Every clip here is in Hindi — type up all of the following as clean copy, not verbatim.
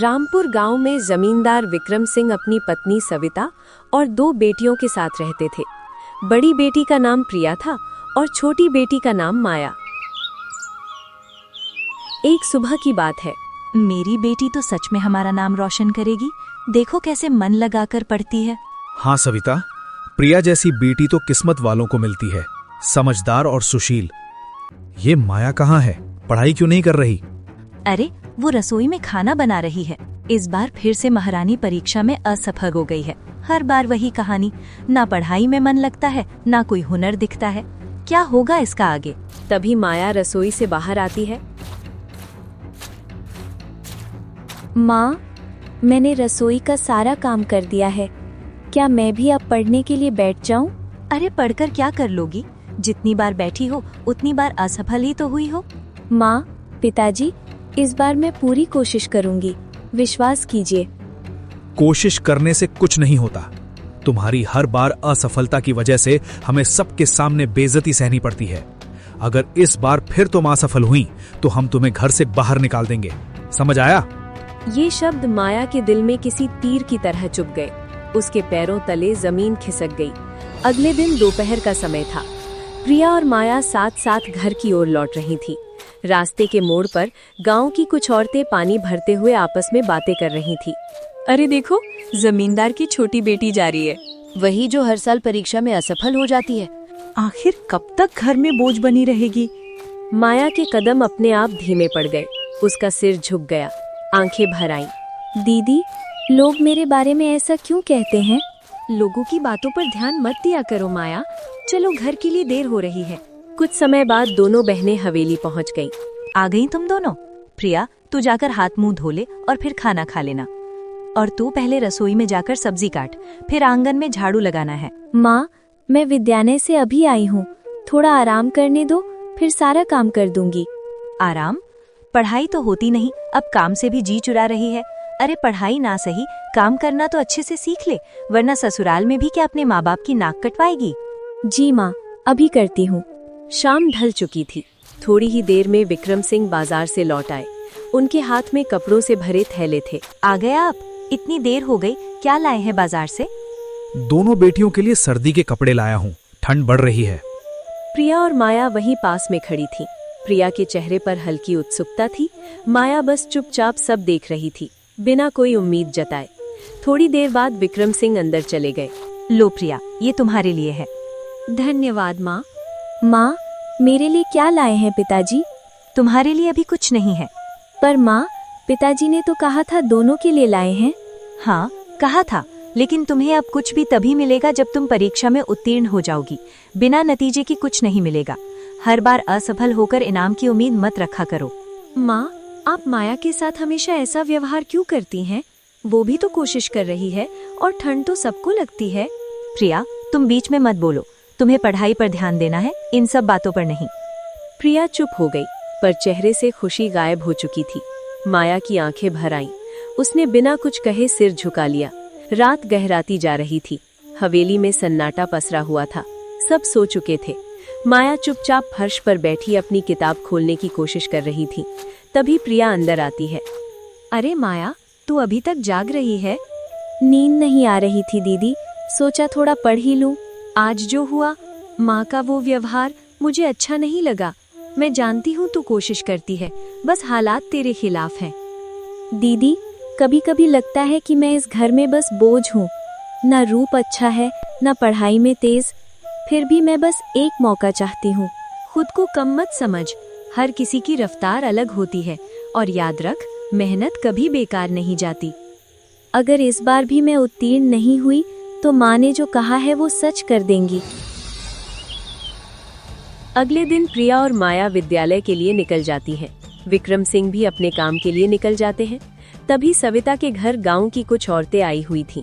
रामपुर गांव में जमींदार विक्रम सिंह अपनी पत्नी सविता और 2 बेटियों के साथ रहते थे। बड़ी बेटी का नाम प्रिया था और छोटी बेटी का नाम माया। एक सुबह की बात है। मेरी बेटी तो सच में हमारा नाम रोशन करेगी। देखो कैसे मन लगाकर पढ़ती है। हाँ सविता, प्रिया जैसी बेटी तो किस्मत वालों को मिलती है, समझदार और सुशील। ये माया कहाँ है? पढ़ाई क्यों नहीं कर रही? अरे वो रसोई में खाना बना रही है। इस बार फिर से महारानी परीक्षा में असफल हो गई है। हर बार वही कहानी, ना पढ़ाई में मन लगता है, ना कोई हुनर दिखता है। क्या होगा इसका आगे? तभी माया रसोई से बाहर आती है। माँ, मैंने रसोई का सारा काम कर दिया है। क्या मैं भी अब पढ़ने के लिए बैठ जाऊं? अरे पढ़कर क्या कर लोगी? जितनी बार बैठी हो उतनी बार असफल ही तो हुई हो। माँ, पिताजी, इस बार मैं पूरी कोशिश करूंगी, विश्वास कीजिए। कोशिश करने से कुछ नहीं होता। तुम्हारी हर बार असफलता की वजह से हमें सबके सामने बेइज्जती सहनी पड़ती है। अगर इस बार फिर तुम असफल हुई तो हम तुम्हें घर से बाहर निकाल देंगे। समझ आया? ये शब्द माया के दिल में किसी तीर की तरह चुभ गए। उसके पैरों तले जमीन खिसक गई। अगले दिन दोपहर का समय था। प्रिया और माया साथ साथ घर की ओर लौट रही थी। रास्ते के मोड़ पर गांव की कुछ औरतें पानी भरते हुए आपस में बातें कर रही थी। अरे देखो, जमींदार की छोटी बेटी जा रही है। वही जो हर साल परीक्षा में असफल हो जाती है। आखिर कब तक घर में बोझ बनी रहेगी? माया के कदम अपने आप धीमे पड़ गए। उसका सिर झुक गया, आंखें भर आईं। दीदी, लोग मेरे बारे में ऐसा क्यों कहते हैं? लोगों की बातों पर ध्यान मत दिया करो माया। चलो, घर के लिए देर हो रही है। कुछ समय बाद दोनों बहनें हवेली पहुंच गईं। आ गई तुम दोनों? प्रिया, तू जाकर हाथ मुंह धो ले और फिर खाना खा लेना। और तू पहले रसोई में जाकर सब्जी काट, फिर आंगन में झाड़ू लगाना है। माँ, मैं विद्यालय से अभी आई हूँ, थोड़ा आराम करने दो, फिर सारा काम कर दूंगी। आराम? पढ़ाई तो होती नहीं, अब काम से भी जी चुरा रही है। अरे पढ़ाई ना सही, काम करना तो अच्छे से सीख ले, वरना ससुराल में भी क्या अपने माँ बाप की नाक कटवाएगी? जी माँ, अभी करती हूँ। शाम ढल चुकी थी। थोड़ी ही देर में विक्रम सिंह बाजार से लौट आए। उनके हाथ में कपड़ों से भरे थैले थे। आ गए आप? इतनी देर हो गई, क्या लाए हैं बाजार से? दोनों बेटियों के लिए सर्दी के कपड़े लाया हूँ, ठंड बढ़ रही है। प्रिया और माया वहीं पास में खड़ी थी। प्रिया के चेहरे पर हल्की उत्सुकता थी। माया बस चुपचाप सब देख रही थी, बिना कोई उम्मीद जताए। थोड़ी देर बाद विक्रम सिंह अंदर चले गए। लो प्रिया, ये तुम्हारे लिए है। धन्यवाद माँ। माँ, मेरे लिए क्या लाए हैं पिताजी? तुम्हारे लिए अभी कुछ नहीं है। पर माँ, पिताजी ने तो कहा था दोनों के लिए लाए हैं। हाँ, कहा था, लेकिन तुम्हें अब कुछ भी तभी मिलेगा जब तुम परीक्षा में उत्तीर्ण हो जाओगी। बिना नतीजे की कुछ नहीं मिलेगा। हर बार असफल होकर इनाम की उम्मीद मत रखा करो। माँ, आप माया के साथ हमेशा ऐसा व्यवहार क्यों करती हैं? वो भी तो कोशिश कर रही है और ठंड तो सबको लगती है। प्रिया, तुम बीच में मत बोलो। तुम्हें पढ़ाई पर ध्यान देना है, इन सब बातों पर नहीं। प्रिया चुप हो गई, पर चेहरे से खुशी गायब हो चुकी थी। माया की आंखें भर आईं। उसने बिना कुछ कहे सिर झुका लिया। रात गहराती जा रही थी। हवेली में सन्नाटा पसरा हुआ था। सब सो चुके थे। माया चुपचाप फर्श पर बैठी अपनी किताब खोलने की कोशिश कर रही थी। तभी प्रिया अंदर आती है। अरे माया, तू अभी तक जाग रही है? नींद नहीं आ रही थी दीदी, सोचा थोड़ा पढ़ ही लूं। आज जो हुआ, माँ का वो व्यवहार मुझे अच्छा नहीं लगा। मैं जानती हूँ तू कोशिश करती है, बस हालात तेरे खिलाफ हैं। दीदी, कभी कभी लगता है कि मैं इस घर में बस बोझ हूँ। ना रूप अच्छा है, ना पढ़ाई में तेज, फिर भी मैं बस एक मौका चाहती हूँ। खुद को कम मत समझ। हर किसी की रफ्तार अलग होती है, और याद रख, मेहनत कभी बेकार नहीं जाती। अगर इस बार भी मैं उत्तीर्ण नहीं हुई तो माँ ने जो कहा है वो सच कर देंगी। अगले दिन प्रिया और माया विद्यालय के लिए निकल जाती हैं। विक्रम सिंह भी अपने काम के लिए निकल जाते हैं। तभी सविता के घर गांव की कुछ औरतें आई हुई थीं।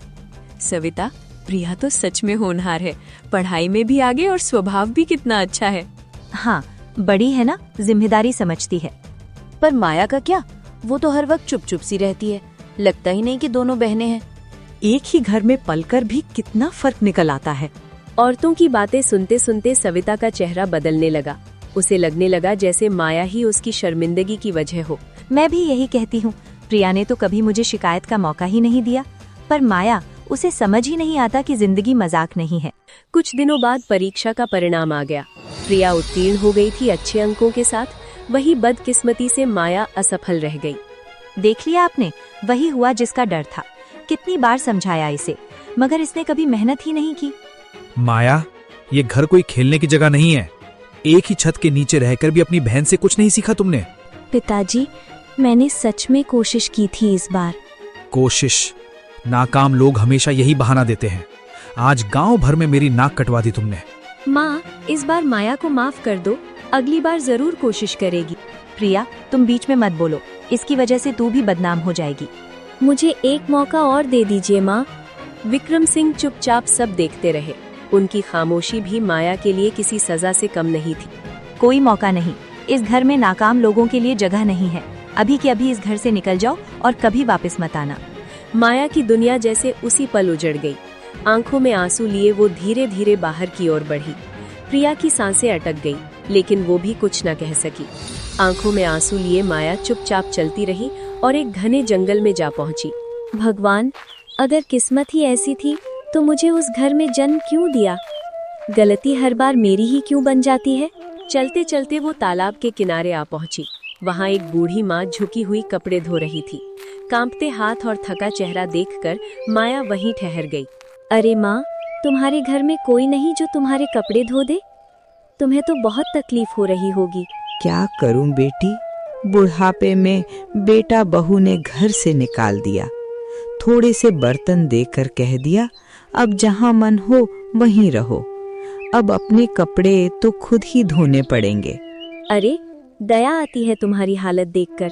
सविता, प्रिया तो सच में होनहार है। पढ़ाई में भी आगे और स्वभाव भी कितना अच्छा है। हाँ, बड़ी है ना, जिम्मेदारी समझती है। पर माया का क्या? वो तो हर वक्त चुप चुप सी रहती है। लगता ही नहीं कि दोनों बहनें हैं। एक ही घर में पलकर भी कितना फर्क निकल आता है। औरतों की बातें सुनते सुनते सविता का चेहरा बदलने लगा। उसे लगने लगा जैसे माया ही उसकी शर्मिंदगी की वजह हो। मैं भी यही कहती हूँ, प्रिया ने तो कभी मुझे शिकायत का मौका ही नहीं दिया, पर माया, उसे समझ ही नहीं आता कि जिंदगी मजाक नहीं है। कुछ दिनों बाद परीक्षा का परिणाम आ गया। प्रिया उत्तीर्ण हो गई थी अच्छे अंकों के साथ, वही बदकिस्मती से माया असफल रह गई। देख लिया आपने, वही हुआ जिसका डर था। कितनी बार समझाया इसे, मगर इसने कभी मेहनत ही नहीं की। माया, ये घर कोई खेलने की जगह नहीं है। एक ही छत के नीचे रहकर भी अपनी बहन से कुछ नहीं सीखा तुमने। पिताजी, मैंने सच में कोशिश की थी इस बार। कोशिश? नाकाम लोग हमेशा यही बहाना देते हैं। आज गांव भर में मेरी नाक कटवा दी तुमने। माँ, इस बार माया को माफ कर दो, अगली बार जरूर कोशिश करेगी। प्रिया, तुम बीच में मत बोलो, इसकी वजह से तू भी बदनाम हो जाएगी। मुझे एक मौका और दे दीजिए माँ। विक्रम सिंह चुपचाप सब देखते रहे। उनकी खामोशी भी माया के लिए किसी सजा से कम नहीं थी। कोई मौका नहीं, इस घर में नाकाम लोगों के लिए जगह नहीं है। अभी के अभी इस घर से निकल जाओ और कभी वापस मत आना। माया की दुनिया जैसे उसी पल उजड़ गई। आंखों में आंसू लिए वो धीरे धीरे बाहर की ओर बढ़ी। प्रिया की सांसें अटक गई, लेकिन वो भी कुछ न कह सकी। आंखों में आंसू लिए माया चुपचाप चलती रही और एक घने जंगल में जा पहुंची। भगवान, अगर किस्मत ही ऐसी थी तो मुझे उस घर में जन्म क्यों दिया? गलती हर बार मेरी ही क्यों बन जाती है? चलते चलते वो तालाब के किनारे आ पहुंची। वहां एक बूढ़ी माँ झुकी हुई कपड़े धो रही थी। कांपते हाथ और थका चेहरा देखकर माया वहीं ठहर गई। अरे माँ, तुम्हारे घर में कोई नहीं जो तुम्हारे कपड़े धो दे? तुम्हें तो बहुत तकलीफ हो रही होगी। क्या करूं बेटी, बुढ़ापे में बेटा बहू ने घर से निकाल दिया। थोड़े से बर्तन देकर कह दिया, अब जहां मन हो वहीं रहो। अब अपने कपड़े तो खुद ही धोने पड़ेंगे। अरे, दया आती है तुम्हारी हालत देखकर।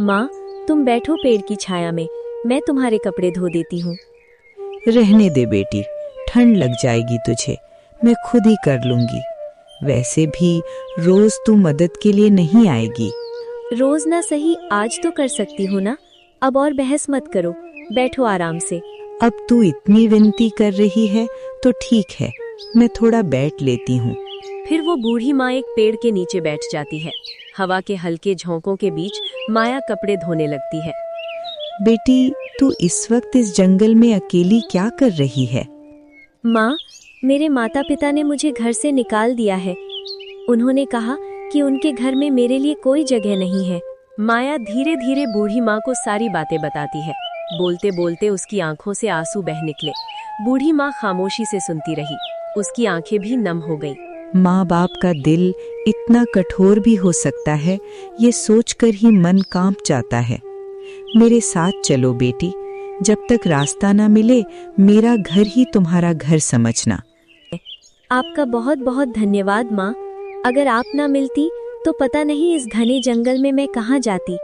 माँ, तुम बैठो पेड़ की छाया में, मैं तुम्हारे कपड़े धो देती हूँ। रहने दे बेटी, ठंड लग जाएगी तुझे, मैं खुद ही कर लूंगी। वैसे भी रोज तू मदद के लिए नहीं आएगी। रोज ना सही, आज तो कर सकती हो ना। अब और बहस मत करो, बैठो आराम से। अब तू इतनी विनती कर रही है तो ठीक है, मैं थोड़ा बैठ लेती हूँ। फिर वो बूढ़ी माँ एक पेड़ के नीचे बैठ जाती है। हवा के हल्के झोंकों के बीच माया कपड़े धोने लगती है। बेटी, तू इस वक्त इस जंगल में अकेली क्या कर रही है? माँ, मेरे माता पिता ने मुझे घर से निकाल दिया है। उन्होंने कहा कि उनके घर में मेरे लिए कोई जगह नहीं है। माया धीरे धीरे बूढ़ी माँ को सारी बातें बताती है। बोलते बोलते उसकी आंखों से आंसू बह निकले। बूढ़ी माँ खामोशी से सुनती रही। उसकी आंखें भी नम हो गई। माँ बाप का दिल इतना कठोर भी हो सकता है, ये सोचकर ही मन कांप जाता है। मेरे साथ चलो बेटी, जब तक रास्ता ना मिले मेरा घर ही तुम्हारा घर समझना। आपका बहुत बहुत धन्यवाद माँ। अगर आप ना मिलती तो पता नहीं इस घने जंगल में मैं कहाँ जाती।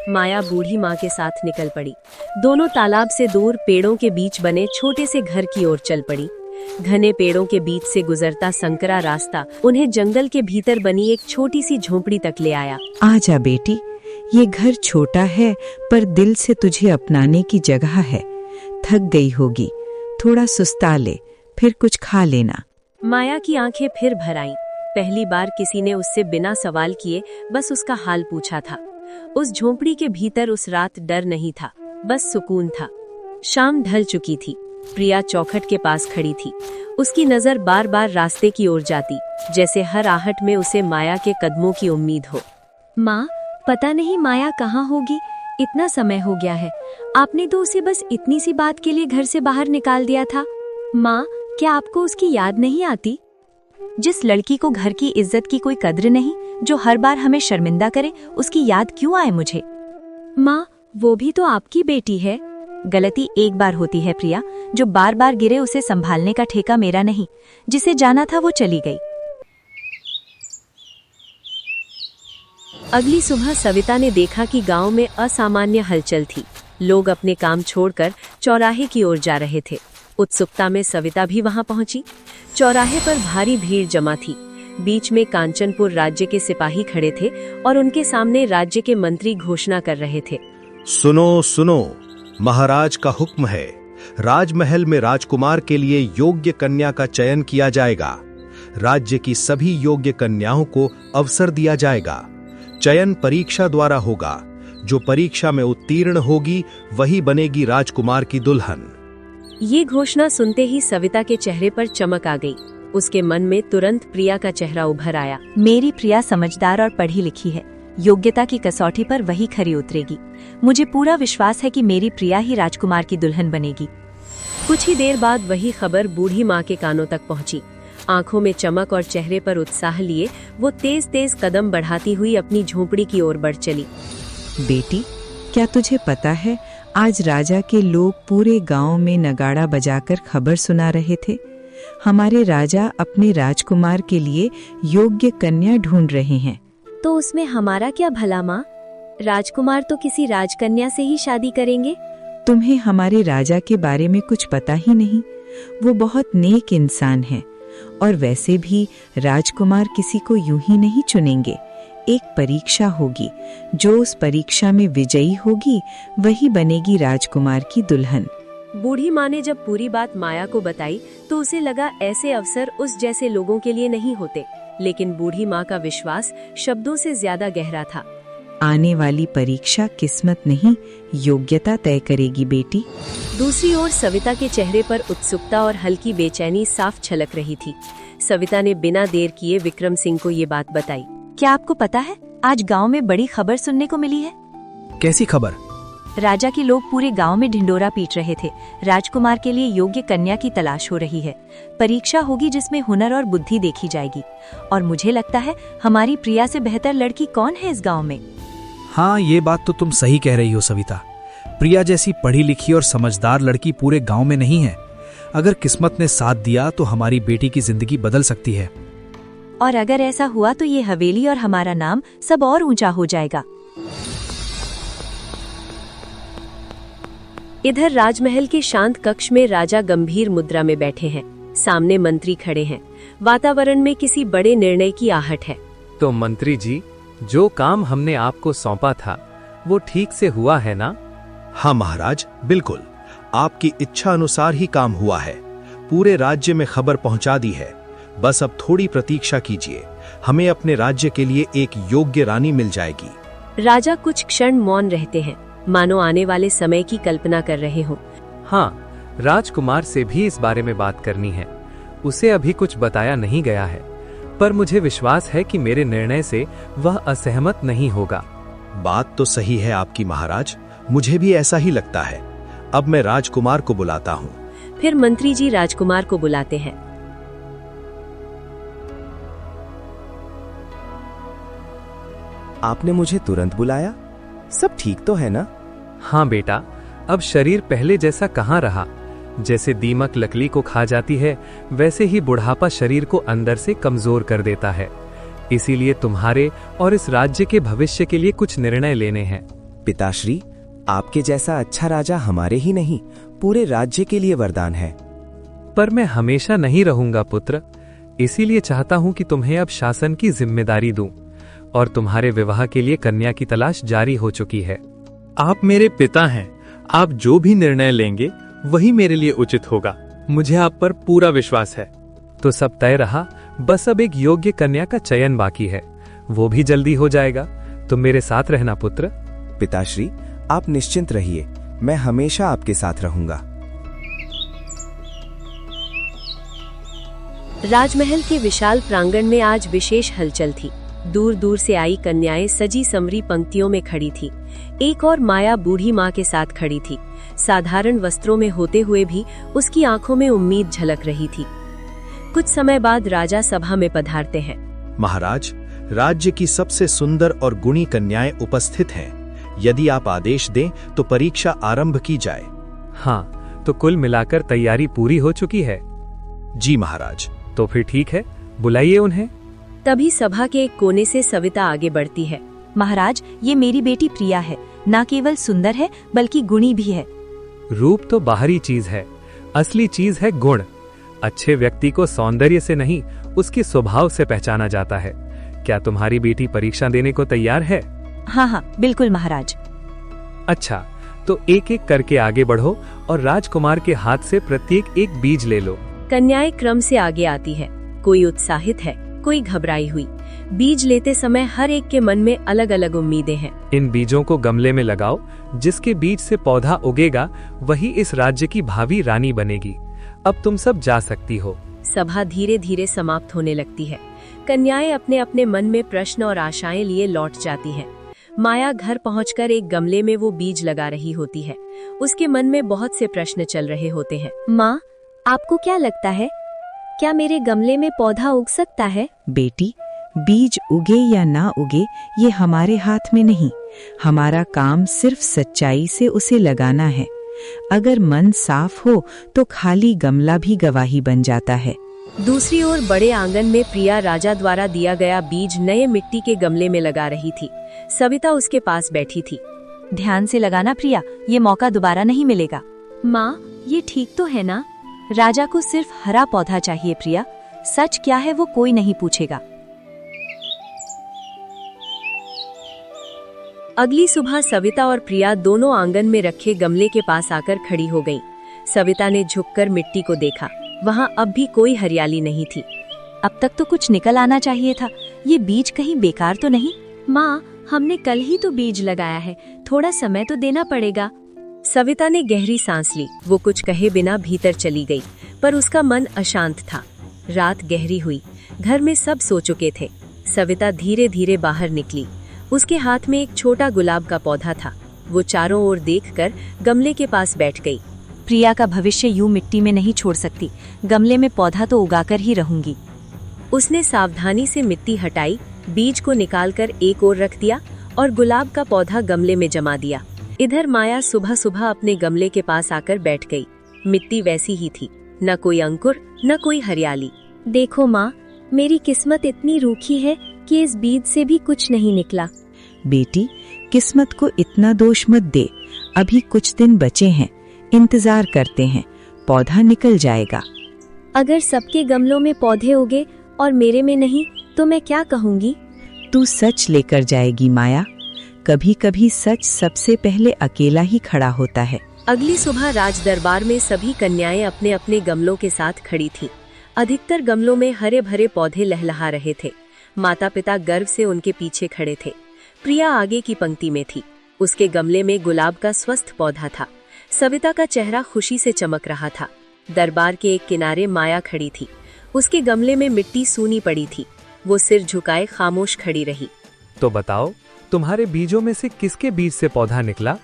माया बूढ़ी माँ के साथ निकल पड़ी। दोनों तालाब से दूर पेड़ों के बीच बने छोटे से घर की ओर चल पड़ी। घने पेड़ों के बीच से गुजरता संकरा रास्ता उन्हें जंगल के भीतर बनी एक छोटी सी झोंपड़ी तक ले आया। आजा बेटी, ये घर छोटा है पर दिल से तुझे अपनाने की जगह है। थक गई होगी, थोड़ा सुस्ता ले, फिर कुछ खा लेना। माया की आंखें फिर भर आईं। पहली बार किसी ने उससे बिना सवाल किए बस उसका हाल पूछा था। उस झोंपड़ी के भीतर उस रात डर नहीं था, बस सुकून था। शाम ढल चुकी थी। प्रिया चौखट के पास खड़ी थी। उसकी नजर बार बार रास्ते की ओर जाती, जैसे हर आहट में उसे माया के कदमों की उम्मीद हो। माँ, पता नहीं माया कहाँ होगी। इतना समय हो गया है, आपने तो उसे बस इतनी सी बात के लिए घर से बाहर निकाल दिया था। माँ, क्या आपको उसकी याद नहीं आती? जिस लड़की को घर की इज्जत की कोई कद्र नहीं, जो हर बार हमें शर्मिंदा करे, उसकी याद क्यों आए मुझे? माँ, वो भी तो आपकी बेटी है। गलती एक बार होती है प्रिया, जो बार बार गिरे उसे संभालने का ठेका मेरा नहीं। जिसे जाना था वो चली गई। अगली सुबह सविता ने देखा कि गांव में असामान्य हलचल थी। लोग अपने काम छोड़कर चौराहे की ओर जा रहे थे। उत्सुकता में सविता भी वहां पहुंची। चौराहे पर भारी भीड़ जमा थी। बीच में कांचनपुर राज्य के सिपाही खड़े थे और उनके सामने राज्य के मंत्री घोषणा कर रहे थे। सुनो सुनो, महाराज का हुक्म है। राजमहल में राजकुमार के लिए योग्य कन्या का चयन किया जाएगा। राज्य की सभी योग्य कन्याओं को अवसर दिया जाएगा। चयन परीक्षा द्वारा होगा। जो परीक्षा में उत्तीर्ण होगी वही बनेगी राजकुमार की दुल्हन। ये घोषणा सुनते ही सविता के चेहरे पर चमक आ गई। उसके मन में तुरंत प्रिया का चेहरा उभर आया। मेरी प्रिया समझदार और पढ़ी लिखी है, योग्यता की कसौटी पर वही खरी उतरेगी। मुझे पूरा विश्वास है कि मेरी प्रिया ही राजकुमार की दुल्हन बनेगी। कुछ ही देर बाद वही खबर बूढ़ी माँ के कानों तक पहुंची। आंखों में चमक और चेहरे पर उत्साह लिए वो तेज तेज कदम बढ़ाती हुई अपनी झोपड़ी की ओर बढ़ चली। बेटी, क्या तुझे पता है आज राजा के लोग पूरे गांव में नगाड़ा बजाकर खबर सुना रहे थे। हमारे राजा अपने राजकुमार के लिए योग्य कन्या ढूंढ रहे हैं। तो उसमें हमारा क्या भला माँ? राजकुमार तो किसी राजकन्या से ही शादी करेंगे। तुम्हें हमारे राजा के बारे में कुछ पता ही नहीं। वो बहुत नेक इंसान है और वैसे भी राजकुमार किसी को यूं ही नहीं चुनेंगे। एक परीक्षा होगी, जो उस परीक्षा में विजयी होगी वही बनेगी राजकुमार की दुल्हन। बूढ़ी माँ ने जब पूरी बात माया को बताई तो उसे लगा ऐसे अवसर उस जैसे लोगों के लिए नहीं होते, लेकिन बूढ़ी माँ का विश्वास शब्दों से ज्यादा गहरा था। आने वाली परीक्षा किस्मत नहीं, योग्यता तय करेगी बेटी। दूसरी ओर सविता के चेहरे पर उत्सुकता और हल्की बेचैनी साफ छलक रही थी। सविता ने बिना देर किए विक्रम सिंह को ये बात बताई। क्या आपको पता है, आज गांव में बड़ी खबर सुनने को मिली है। कैसी खबर? राजा के लोग पूरे गांव में ढिंडोरा पीट रहे थे। राजकुमार के लिए योग्य कन्या की तलाश हो रही है। परीक्षा होगी जिसमें हुनर और बुद्धि देखी जाएगी। और मुझे लगता है हमारी प्रिया से बेहतर लड़की कौन है इस गांव में। हाँ, ये बात तो तुम सही कह रही हो सविता। प्रिया जैसी पढ़ी लिखी और समझदार लड़की पूरे गांव में नहीं है। अगर किस्मत ने साथ दिया तो हमारी बेटी की जिंदगी बदल सकती है। और अगर ऐसा हुआ तो ये हवेली और हमारा नाम सब और ऊंचा हो जाएगा। इधर राजमहल के शांत कक्ष में राजा गंभीर मुद्रा में बैठे हैं। सामने मंत्री खड़े हैं। वातावरण में किसी बड़े निर्णय की आहट है। तो मंत्री जी, जो काम हमने आपको सौंपा था वो ठीक से हुआ है ना? हाँ महाराज, बिल्कुल। आपकी इच्छा अनुसार ही काम हुआ है। पूरे राज्य में खबर पहुंचा दी है। बस अब थोड़ी प्रतीक्षा कीजिए, हमें अपने राज्य के लिए एक योग्य रानी मिल जाएगी। राजा कुछ क्षण मौन रहते हैं, मानो आने वाले समय की कल्पना कर रहे हो। हाँ, राजकुमार से भी इस बारे में बात करनी है। उसे अभी कुछ बताया नहीं गया है, पर मुझे विश्वास है कि मेरे निर्णय से वह असहमत नहीं होगा। बात तो सही है आपकी महाराज, मुझे भी ऐसा ही लगता है। अब मैं राजकुमार को बुलाता हूँ। फिर मंत्री जी राजकुमार को बुलाते हैं। आपने मुझे तुरंत बुलाया? सब ठीक तो है ना? हाँ बेटा, अब शरीर पहले जैसा कहाँ रहा। जैसे दीमक लकड़ी को खा जाती है, वैसे ही बुढ़ापा शरीर को अंदर से कमजोर कर देता है। इसीलिए तुम्हारे और इस राज्य के भविष्य के लिए कुछ निर्णय लेने हैं। पिताश्री, आपके जैसा अच्छा राजा हमारे ही नहीं, पूरे राज्य के लिए वरदान है। पर मैं हमेशा नहीं रहूंगा पुत्र, इसीलिए चाहता हूं कि तुम्हें अब शासन की जिम्मेदारी दूं। और तुम्हारे विवाह के लिए कन्या की तलाश जारी हो चुकी है। आप मेरे पिता हैं, आप जो भी निर्णय लेंगे वही मेरे लिए उचित होगा। मुझे आप पर पूरा विश्वास है। तो सब तय रहा, बस अब एक योग्य कन्या का चयन बाकी है। वो भी जल्दी हो जाएगा। तुम मेरे साथ रहना पुत्र। पिताश्री, आप निश्चिंत रहिए, मैं हमेशा आपके साथ रहूंगा। राजमहल के विशाल प्रांगण में आज विशेष हलचल थी। दूर दूर से आई कन्याएं सजी संवरी पंक्तियों में खड़ी थी। एक और माया बूढ़ी माँ के साथ खड़ी थी। साधारण वस्त्रों में होते हुए भी उसकी आंखों में उम्मीद झलक रही थी। कुछ समय बाद राजा सभा में पधारते हैं। महाराज, राज्य की सबसे सुंदर और गुणी कन्याएं उपस्थित हैं। यदि आप आदेश दें तो परीक्षा आरंभ की जाए। हाँ, तो कुल मिलाकर तैयारी पूरी हो चुकी है। जी महाराज। तो फिर ठीक है, बुलाइए उन्हें। तभी सभा के एक कोने से सविता आगे बढ़ती है। महाराज, ये मेरी बेटी प्रिया है। न केवल सुंदर है बल्कि गुणी भी है। रूप तो बाहरी चीज है, असली चीज है गुण। अच्छे व्यक्ति को सौंदर्य से नहीं, उसके स्वभाव से पहचाना जाता है। क्या तुम्हारी बेटी परीक्षा देने को तैयार है? हाँ हाँ, बिल्कुल महाराज। अच्छा, तो एक एक करके आगे बढ़ो और राजकुमार के हाथ से प्रत्येक एक बीज ले लो। कन्याएं क्रम से आगे आती है। कोई उत्साहित है, कोई घबराई हुई। बीज लेते समय हर एक के मन में अलग अलग उम्मीदें हैं। इन बीजों को गमले में लगाओ, जिसके बीज से पौधा उगेगा वही इस राज्य की भावी रानी बनेगी। अब तुम सब जा सकती हो। सभा धीरे धीरे समाप्त होने लगती है। कन्याएं अपने अपने मन में प्रश्न और आशाएं लिए लौट जाती हैं। माया घर पहुंचकर एक गमले में वो बीज लगा रही होती है। उसके मन में बहुत से प्रश्न चल रहे होते हैं। माँ, आपको क्या लगता है, क्या मेरे गमले में पौधा उग सकता है? बेटी, बीज उगे या ना उगे ये हमारे हाथ में नहीं। हमारा काम सिर्फ सच्चाई से उसे लगाना है। अगर मन साफ हो तो खाली गमला भी गवाही बन जाता है। दूसरी ओर बड़े आंगन में प्रिया राजा द्वारा दिया गया बीज नए मिट्टी के गमले में लगा रही थी। सविता उसके पास बैठी थी। ध्यान से लगाना प्रिया, ये मौका दोबारा नहीं मिलेगा। माँ, ये ठीक तो है ना? राजा को सिर्फ हरा पौधा चाहिए प्रिया। सच क्या है वो कोई नहीं पूछेगा। अगली सुबह सविता और प्रिया दोनों आंगन में रखे गमले के पास आकर खड़ी हो गईं। सविता ने झुककर मिट्टी को देखा। वहां अब भी कोई हरियाली नहीं थी। अब तक तो कुछ निकल आना चाहिए था। ये बीज कहीं बेकार तो नहीं? माँ, हमने कल ही तो बीज लगाया है, थोड़ा समय तो देना पड़ेगा। सविता ने गहरी सांस ली। वो कुछ कहे बिना भीतर चली गई, पर उसका मन अशांत था। रात गहरी हुई। घर में सब सो चुके थे। सविता धीरे धीरे बाहर निकली। उसके हाथ में एक छोटा गुलाब का पौधा था। वो चारों ओर देखकर गमले के पास बैठ गई। प्रिया का भविष्य यूं मिट्टी में नहीं छोड़ सकती। गमले में पौधा तो उगाकर ही रहूंगी। उसने सावधानी से मिट्टी हटाई, बीज को निकालकर एक ओर रख दिया और गुलाब का पौधा गमले में जमा दिया। इधर माया सुबह सुबह अपने गमले के पास आकर बैठ गई। मिट्टी वैसी ही थी, न कोई अंकुर न कोई हरियाली। देखो माँ, मेरी किस्मत इतनी रूखी है कि इस बीज से भी कुछ नहीं निकला। बेटी, किस्मत को इतना दोष मत दे। अभी कुछ दिन बचे हैं, इंतजार करते हैं, पौधा निकल जाएगा। अगर सबके गमलों में पौधे उगे और मेरे में नहीं, तो मैं क्या कहूँगी? तू सच लेकर जाएगी माया। कभी कभी सच सबसे पहले अकेला ही खड़ा होता है। अगली सुबह राज दरबार में सभी कन्याएं अपने अपने गमलों के साथ खड़ी थीं। अधिकतर गमलों में हरे भरे पौधे लहलहा रहे थे। माता पिता गर्व से उनके पीछे खड़े थे। प्रिया आगे की पंक्ति में थी। उसके गमले में गुलाब का स्वस्थ पौधा था। सविता का चेहरा खुशी से चमक रहा था। दरबार के एक किनारे माया खड़ी थी। उसके गमले में मिट्टी सूनी पड़ी थी। वो सिर झुकाए खामोश खड़ी रही। तो बताओ, तुम्हारे बीजों में से किसके बीज से पौधा निकला?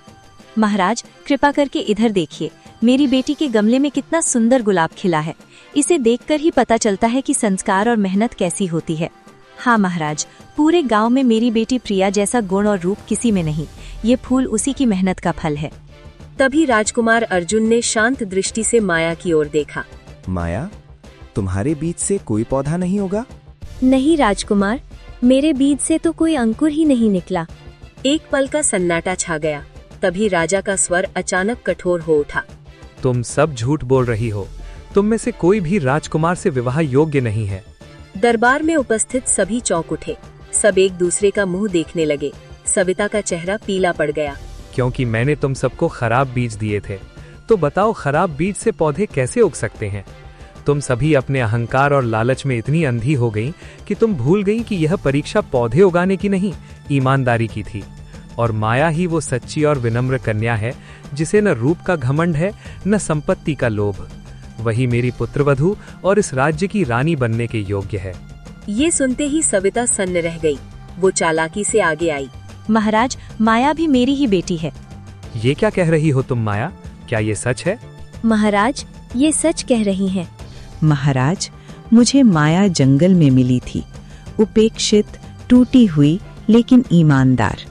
महाराज, कृपा करके इधर देखिए। मेरी बेटी के गमले में कितना सुंदर गुलाब खिला है। इसे देखकर ही पता चलता है कि संस्कार और मेहनत कैसी होती है। हाँ महाराज, पूरे गांव में मेरी बेटी प्रिया जैसा गुण और रूप किसी में नहीं। ये फूल उसी की मेहनत का फल है। तभी राजकुमार अर्जुन ने शांत दृष्टि से माया की ओर देखा। माया, तुम्हारे बीज से कोई पौधा नहीं होगा? नहीं राजकुमार, मेरे बीज से तो कोई अंकुर ही नहीं निकला। एक पल का सन्नाटा छा गया। तभी राजा का स्वर अचानक कठोर हो उठा। तुम सब झूठ बोल रही हो। तुम में से कोई भी राजकुमार से विवाह योग्य नहीं है। दरबार में उपस्थित सभी चौंक उठे। सब एक दूसरे का मुंह देखने लगे। सविता का चेहरा पीला पड़ गया। क्योंकि मैंने तुम सबको खराब बीज दिए थे। तो बताओ, खराब बीज से पौधे कैसे उग सकते हैं? तुम सभी अपने अहंकार और लालच में इतनी अंधी हो गई कि तुम भूल गई कि यह परीक्षा पौधे उगाने की नहीं, ईमानदारी की थी। और माया ही वो सच्ची और विनम्र कन्या है जिसे न रूप का घमंड है न संपत्ति का लोभ। वही मेरी पुत्रवधू और इस राज्य की रानी बनने के योग्य है। ये सुनते ही सविता सन्न रह गई। वो चालाकी से आगे आई। महाराज, माया भी मेरी ही बेटी है। ये क्या कह रही हो तुम माया? क्या ये सच है? महाराज, ये सच कह रही हैं। महाराज, मुझे माया जंगल में मिली थी। उपेक्षित, टूटी हुई, लेकिन ईमानदार।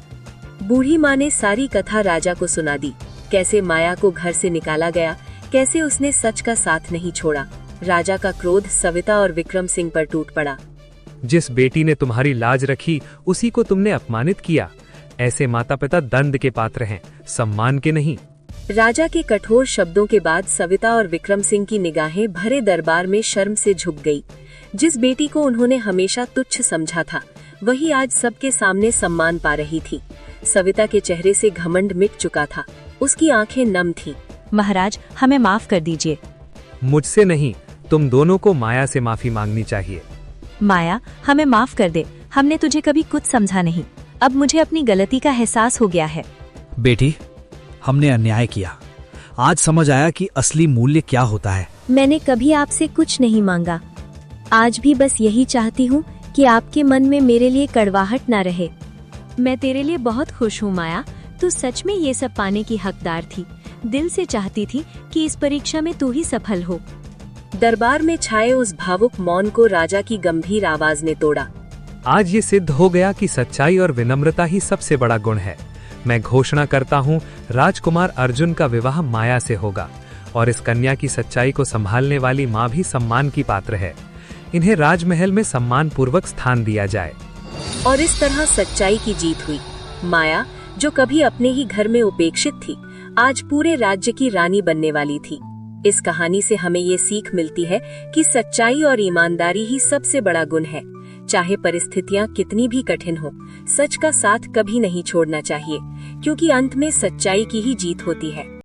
बूढ़ी माँ ने सारी कथा राजा को सुना दी। कैसे माया को घर से निकाला गया, कैसे उसने सच का साथ नहीं छोड़ा। राजा का क्रोध सविता और विक्रम सिंह पर टूट पड़ा। जिस बेटी ने तुम्हारी लाज रखी, उसी को तुमने अपमानित किया। ऐसे माता पिता दंड के पात्र हैं, सम्मान के नहीं। राजा के कठोर शब्दों के बाद सविता और विक्रम सिंह की निगाहें भरे दरबार में शर्म से झुक गई। जिस बेटी को उन्होंने हमेशा तुच्छ समझा था, वही आज सबके सामने सम्मान पा रही थी। सविता के चेहरे से घमंड मिट चुका था। उसकी आंखें नम थीं। महाराज, हमें माफ कर दीजिए। मुझसे नहीं, तुम दोनों को माया से माफी मांगनी चाहिए। माया, हमें माफ कर दे। हमने तुझे कभी कुछ समझा नहीं। अब मुझे अपनी गलती का एहसास हो गया है। बेटी, हमने अन्याय किया। आज समझ आया कि असली मूल्य क्या होता है। मैंने कभी आपसे कुछ नहीं मांगा। आज भी बस यही चाहती हूँ कि आपके मन में मेरे लिए कड़वाहट ना रहे। मैं तेरे लिए बहुत खुश हूँ माया। तू सच में ये सब पाने की हकदार थी। दिल से चाहती थी कि इस परीक्षा में तू ही सफल हो। दरबार में छाए उस भावुक मौन को राजा की गंभीर आवाज ने तोड़ा। आज ये सिद्ध हो गया कि सच्चाई और विनम्रता ही सबसे बड़ा गुण है। मैं घोषणा करता हूँ, राजकुमार अर्जुन का विवाह माया से होगा और इस कन्या की सच्चाई को संभालने वाली माँ भी सम्मान की पात्र है। इन्हें राजमहल में सम्मान पूर्वक स्थान दिया जाए। और इस तरह सच्चाई की जीत हुई। माया, जो कभी अपने ही घर में उपेक्षित थी, आज पूरे राज्य की रानी बनने वाली थी। इस कहानी से हमें ये सीख मिलती है कि सच्चाई और ईमानदारी ही सबसे बड़ा गुण है। चाहे परिस्थितियां कितनी भी कठिन हो, सच का साथ कभी नहीं छोड़ना चाहिए, क्योंकि अंत में सच्चाई की ही जीत होती है।